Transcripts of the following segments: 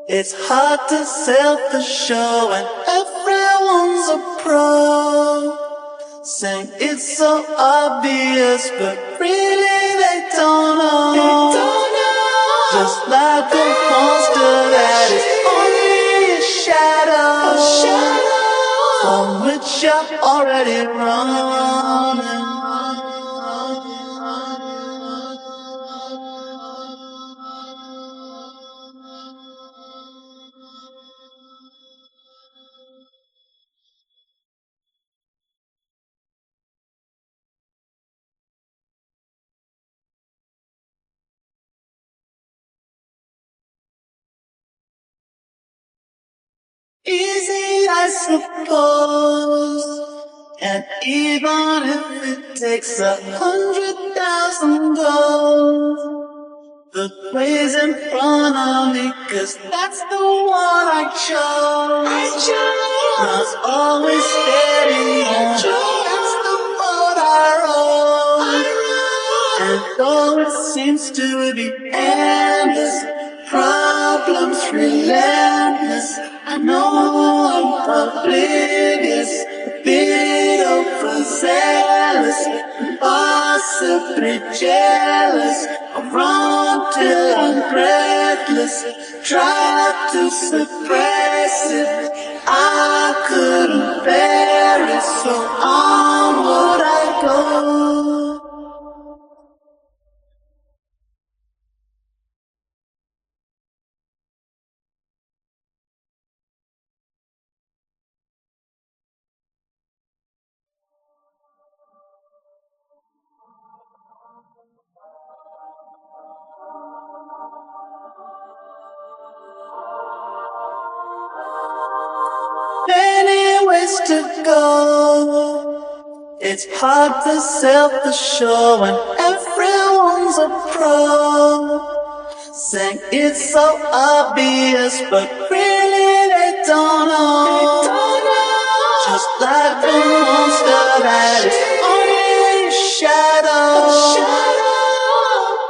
It's hard to sell the show when everyone's a pro. Saying it's so obvious, but really they don't know. Just like a monster that is only a shadow from which you're already running. Easy, I suppose. And even if it takes 100,000 goals, the way's in front of me, 'cause that's the one I chose. Not always steady, that's the boat I roll. And though it seems to be endless, problems relentless, I know I'm oblivious, a bit overzealous, possibly jealous. I run till I'm breathless, try to suppress it. I couldn't bear it, so onward I go. Many ways to go. It's hard to sell the show when everyone's a pro. Saying it's so obvious, but really they don't know. Just like a monster that is only a shadow,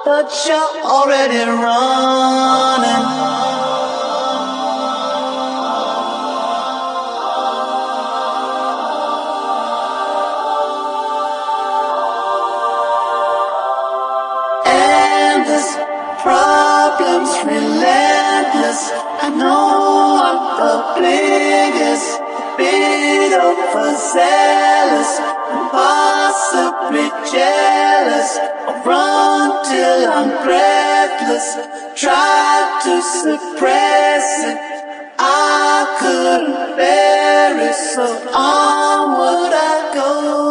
but you're already running. Problems relentless, I know I'm oblivious, a bit overzealous, and possibly jealous. I run till I'm breathless, try to suppress it. I couldn't bear it, so onward I go.